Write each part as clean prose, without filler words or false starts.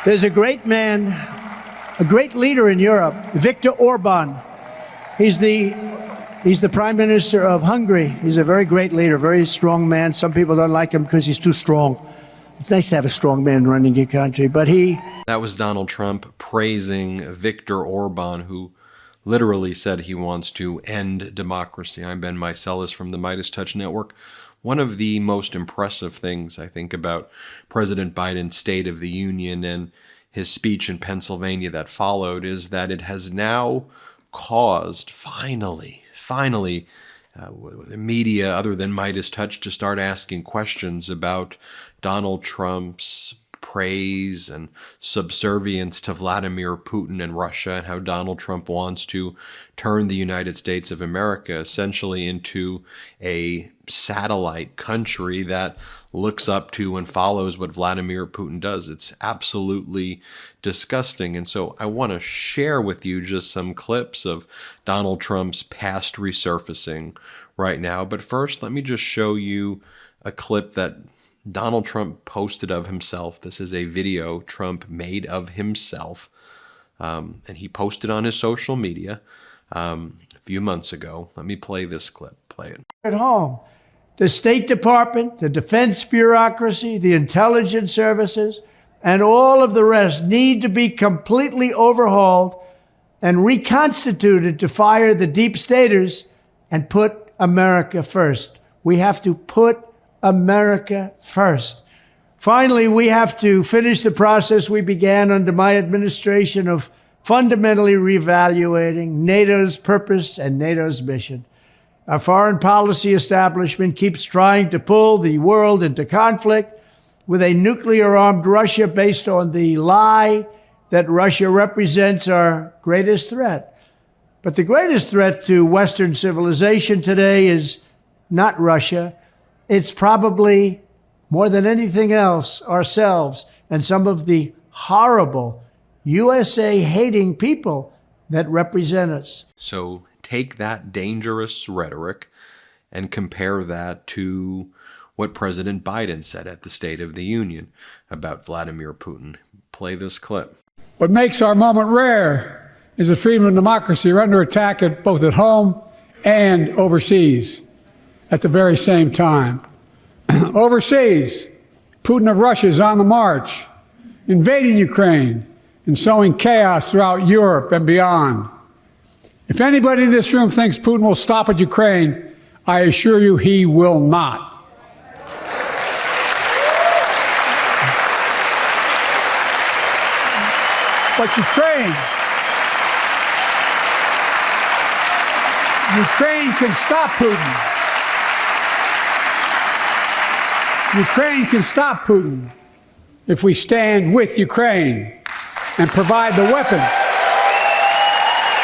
There's a great man, a great leader in Europe, Viktor Orban. He's the Prime Minister of Hungary. He's a very great leader, very strong man. Some people don't like him because he's too strong. It's nice to have a strong man running your country, but That was Donald Trump praising Viktor Orban, who literally said he wants to end democracy. I'm Ben Meiselas from the MeidasTouch Network. One of the most impressive things, I think, about President Biden's State of the Union and his speech in Pennsylvania that followed is that it has now caused, finally, the media other than MeidasTouch to start asking questions about Donald Trump's praise and subservience to Vladimir Putin and Russia, and how Donald Trump wants to turn the United States of America essentially into a satellite country that looks up to and follows what Vladimir Putin does. It's absolutely disgusting. And so I want to share with you just some clips of Donald Trump's past resurfacing right now. But first, let me just show you a clip that Donald Trump posted of himself. This is a video Trump made of himself, and he posted on his social media a few months ago. Let me play this clip. Play it. at home. The State Department, the defense bureaucracy, the intelligence services, and all of the rest need to be completely overhauled and reconstituted to fire the deep staters and put America first. We have to put America first. Finally, we have to finish the process we began under my administration of fundamentally reevaluating NATO's purpose and NATO's mission. Our foreign policy establishment keeps trying to pull the world into conflict with a nuclear-armed Russia based on the lie that Russia represents our greatest threat. But the greatest threat to Western civilization today is not Russia. It's probably, more than anything else, ourselves and some of the horrible USA-hating people that represent us. So take that dangerous rhetoric and compare that to what President Biden said at the State of the Union about Vladimir Putin. Play this clip. What makes our moment rare is that freedom and democracy are under attack both at home and overseas at the very same time. Overseas, Putin of Russia is on the march, invading Ukraine and sowing chaos throughout Europe and beyond. If anybody in this room thinks Putin will stop at Ukraine, I assure you he will not. But Ukraine can stop Putin. Ukraine can stop Putin if we stand with Ukraine and provide the weapons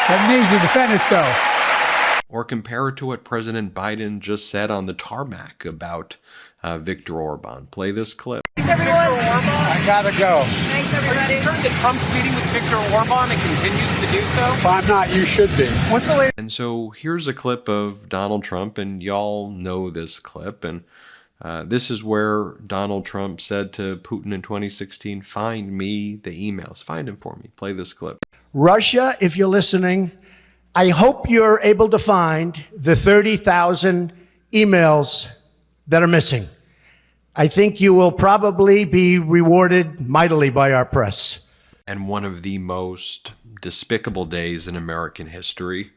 that needs to defend itself. Or compare it to what President Biden just said on the tarmac about Viktor Orban. Play this clip. Thanks, everyone. I gotta go. Thanks, everybody. Are you concerned that Trump's meeting with Viktor Orban and continues to do so? If I'm not, you should be. What's the latest? And so here's a clip of Donald Trump, and y'all know this clip. And this is where Donald Trump said to Putin in 2016, find me the emails. Find them for me. Play this clip. Russia, if you're listening, I hope you're able to find the 30,000 emails that are missing. I think you will probably be rewarded mightily by our press. And one of the most despicable days in American history,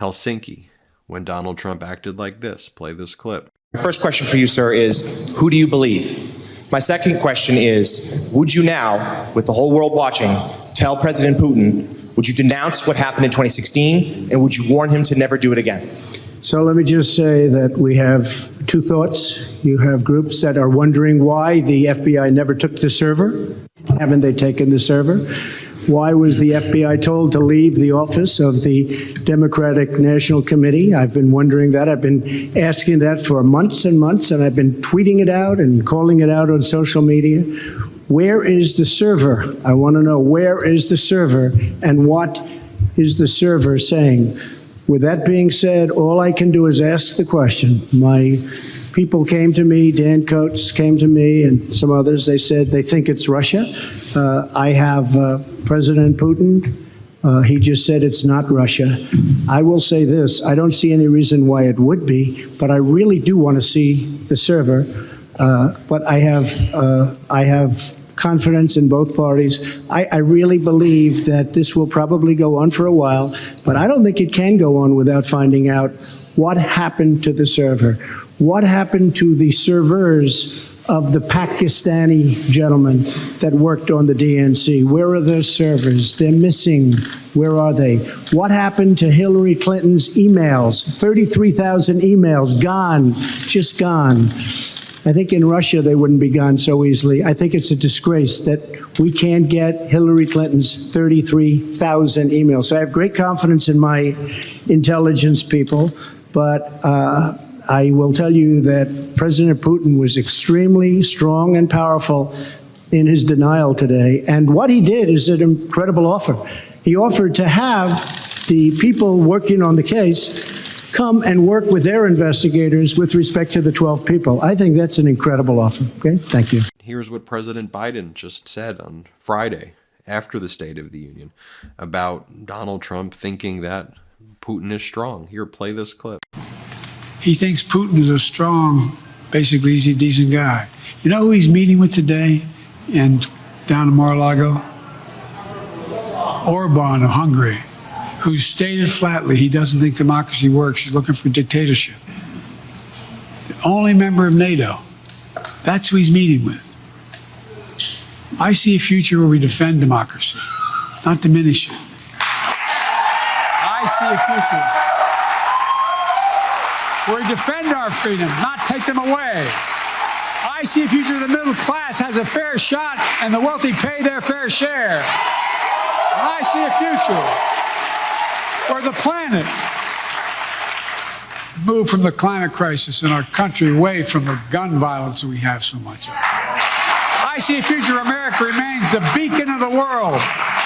Helsinki, when Donald Trump acted like this. Play this clip. My first question for you, sir, is who do you believe? My second question is, would you now, with the whole world watching, tell President Putin, would you denounce what happened in 2016, and would you warn him to never do it again? So let me just say that we have two thoughts. You have groups that are wondering why the FBI never took the server. Haven't they taken the server? Why was the FBI told to leave the office of the Democratic National Committee? I've been wondering that. I've been asking that for months and months, and I've been tweeting it out and calling it out on social media. Where is the server? I want to know, where is the server, and what is the server saying? With that being said, all I can do is ask the question. My people came to me, Dan Coates came to me, and some others. They said they think it's Russia. I have President Putin. He just said it's not Russia. I will say this. I don't see any reason why it would be, but I really do want to see the server. But I have confidence in both parties. I really believe that this will probably go on for a while, but I don't think it can go on without finding out what happened to the server. What happened to the servers of the Pakistani gentlemen that worked on the DNC? Where are those servers? They're missing. Where are they? What happened to Hillary Clinton's emails? 33,000 emails, gone, just gone. I think in Russia they wouldn't be gone so easily. I think it's a disgrace that we can't get Hillary Clinton's 33,000 emails. So I have great confidence in my intelligence people, but I will tell you that President Putin was extremely strong and powerful in his denial today. And what he did is an incredible offer. He offered to have the people working on the case come and work with their investigators with respect to the 12 people. I think that's an incredible offer. Okay, thank you. Here's what President Biden just said on Friday after the State of the Union about Donald Trump thinking that Putin is strong. Here, play this clip. He thinks Putin is a strong, basically he's a decent guy. You know who he's meeting with today and down in Mar-a-Lago? Orban of Hungary, who stated flatly he doesn't think democracy works. He's looking for dictatorship. The only member of NATO. That's who he's meeting with. I see a future where we defend democracy, not diminish it. I see a future where we defend our freedom, not take them away. I see a future where the middle class has a fair shot and the wealthy pay their fair share. I see a future where the planet move from the climate crisis in our country away from the gun violence that we have so much of. I see a future where America remains the beacon of the world.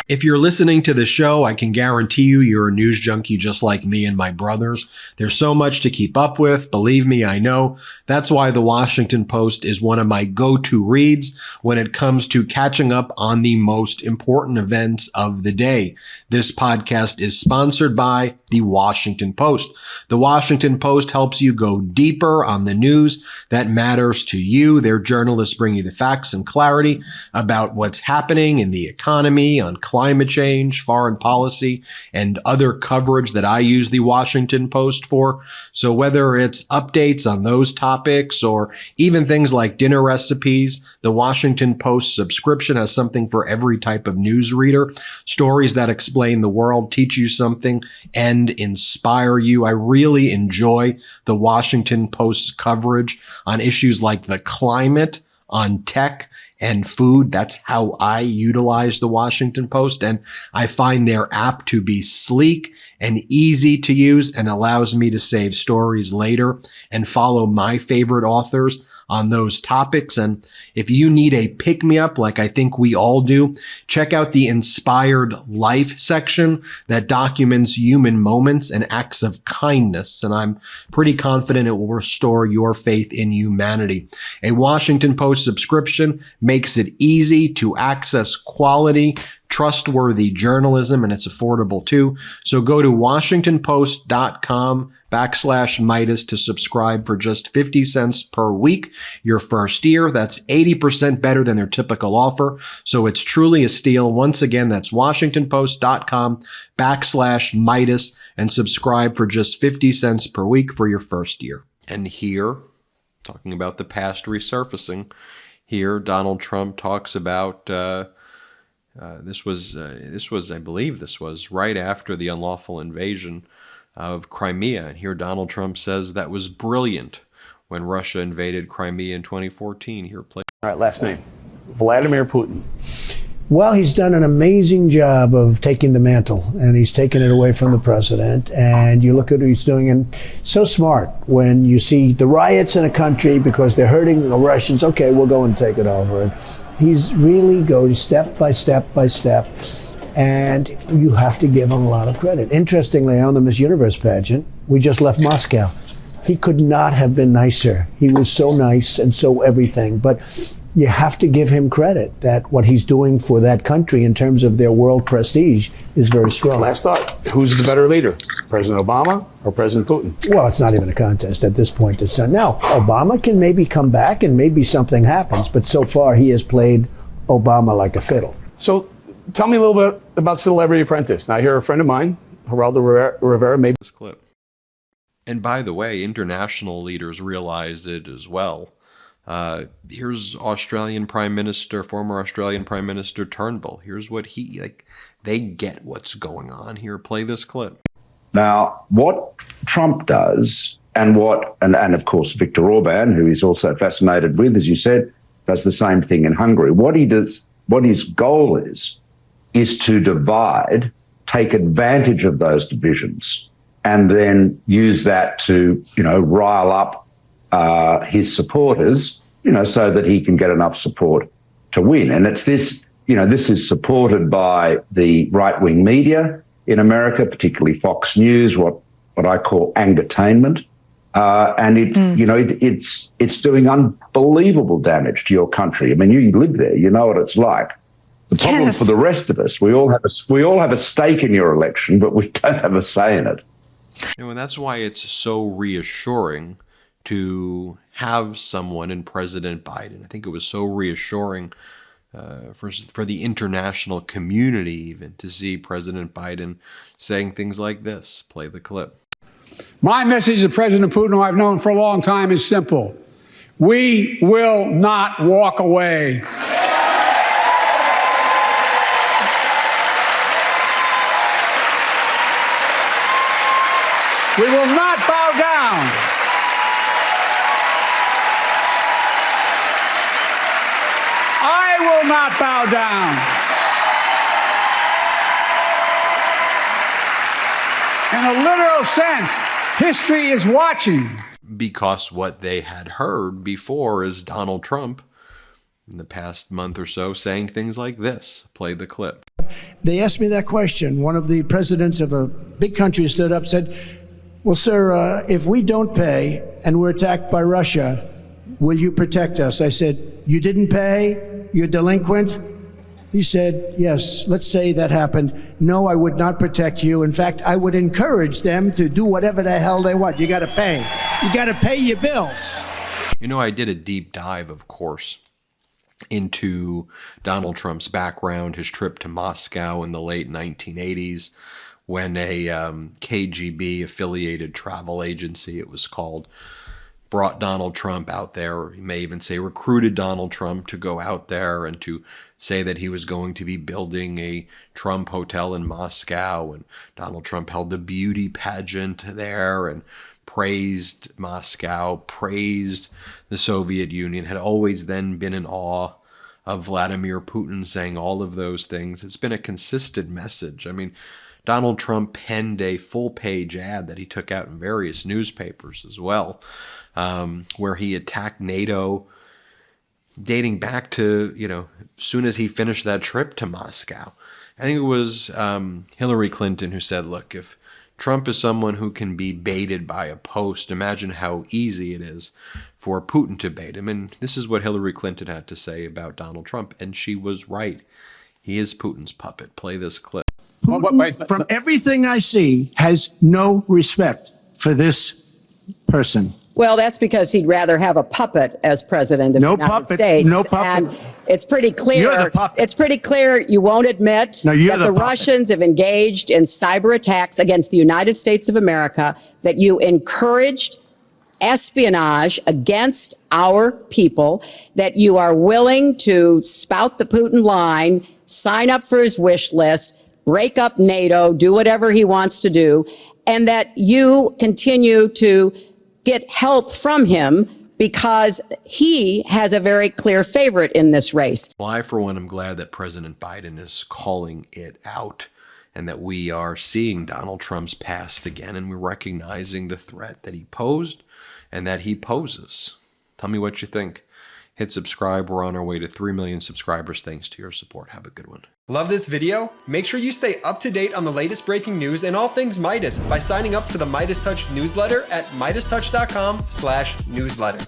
If you're listening to the show, I can guarantee you're a news junkie just like me and my brothers. There's so much to keep up with. Believe me, I know. That's why the Washington Post is one of my go-to reads when it comes to catching up on the most important events of the day. This podcast is sponsored by the Washington Post. The Washington Post helps you go deeper on the news that matters to you. Their journalists bring you the facts and clarity about what's happening in the economy, on climate change, foreign policy, and other coverage that I use the Washington Post for. So whether it's updates on those topics or even things like dinner recipes, the Washington Post subscription has something for every type of news reader. Stories that explain the world, teach you something, and inspire you. I really enjoy the Washington Post's coverage on issues like the climate, on tech, and food. That's how I utilize the Washington Post. And I find their app to be sleek and easy to use and allows me to save stories later and follow my favorite authors on those topics. And if you need a pick-me-up, like I think we all do, check out the Inspired Life section that documents human moments and acts of kindness. And I'm pretty confident it will restore your faith in humanity. A Washington Post subscription makes it easy to access quality, trustworthy journalism, and it's affordable too. So go to WashingtonPost.com/Meidas to subscribe for just 50 cents per week your first year. That's 80% better than their typical offer. So it's truly a steal. Once again, that's WashingtonPost.com/Meidas and subscribe for just 50 cents per week for your first year. And here, talking about the past resurfacing, here Donald Trump talks about this was, I believe this was right after the unlawful invasion of Crimea. And here Donald Trump says that was brilliant when Russia invaded Crimea in 2014. Here, play. All right, last name. Vladimir Putin. Well, he's done an amazing job of taking the mantle, and he's taken it away from the president. And you look at what he's doing, and so smart. When you see the riots in a country because they're hurting the Russians, okay, we'll go and take it over. And he's really goes step by step by step. And you have to give him a lot of credit. Interestingly, on the Miss Universe pageant, we just left Moscow. He could not have been nicer. He was so nice and so everything. But you have to give him credit that what he's doing for that country in terms of their world prestige is very strong. Last thought. Who's the better leader? President Obama or President Putin? Well, it's not even a contest at this point. Now, Obama can maybe come back and maybe something happens, but so far he has played Obama like a fiddle. So tell me a little bit about Celebrity Apprentice. Now, here a friend of mine, Geraldo Rivera, maybe This clip. And by the way, international leaders realize it as well. Here's former Australian Prime Minister Turnbull. Here's what they get what's going on here. Play this clip. Now, what Trump does, and of course Viktor Orban, who he's also fascinated with, as you said, does the same thing in Hungary. What his goal is to divide, take advantage of those divisions, and then use that to, rile up his supporters, so that he can get enough support to win. And it's this, this is supported by the right-wing media in America, particularly Fox News, what I call angertainment. And it's doing unbelievable damage to your country. I mean, you live there, you know what it's like. The problem for the rest of us, we all have a stake in your election, but we don't have a say in it. And that's why it's so reassuring to have someone in President Biden. I think it was so reassuring for the international community even to see President Biden saying things like this. Play the clip. My message to President Putin, who I've known for a long time, is simple. We will not walk away. We will not bow down. I will not bow down. In a literal sense, history is watching. Because what they had heard before is Donald Trump in the past month or so saying things like this. Play the clip. They asked me that question. One of the presidents of a big country stood up and said, well, sir, if we don't pay and we're attacked by Russia, will you protect us? I said, you didn't pay? You're delinquent? He said, yes, let's say that happened. No, I would not protect you. In fact, I would encourage them to do whatever the hell they want. You got to pay. You got to pay your bills. I did a deep dive, of course, into Donald Trump's background, his trip to Moscow in the late 1980s, when a KGB-affiliated travel agency, it was called, brought Donald Trump out there, or you may even say recruited Donald Trump to go out there and to say that he was going to be building a Trump hotel in Moscow. And Donald Trump held the beauty pageant there and praised Moscow, praised the Soviet Union, had always then been in awe of Vladimir Putin, saying all of those things. It's been a consistent message. I mean, Donald Trump penned a full-page ad that he took out in various newspapers as well, where he attacked NATO dating back to, as soon as he finished that trip to Moscow. I think it was Hillary Clinton who said, look, if Trump is someone who can be baited by a post, imagine how easy it is for Putin to bait him. And this is what Hillary Clinton had to say about Donald Trump, and she was right. He is Putin's puppet. Play this clip. Putin, from everything I see, has no respect for this person. Well, that's because he'd rather have a puppet as president of the United States. No puppet. And it's pretty clear. You're the puppet. It's pretty clear you won't admit that the Russians have engaged in cyber attacks against the United States of America, that you encouraged espionage against our people, that you are willing to spout the Putin line, sign up for his wish list, break up NATO, do whatever he wants to do, and that you continue to get help from him because he has a very clear favorite in this race. Well, I, for one, am glad that President Biden is calling it out and that we are seeing Donald Trump's past again, and we're recognizing the threat that he posed and that he poses. Tell me what you think hit subscribe. We're on our way to 3 million subscribers thanks to your support. Have a good one. Love this video? Make sure you stay up to date on the latest breaking news and all things Midas by signing up to the MeidasTouch newsletter at MeidasTouch.com/newsletter.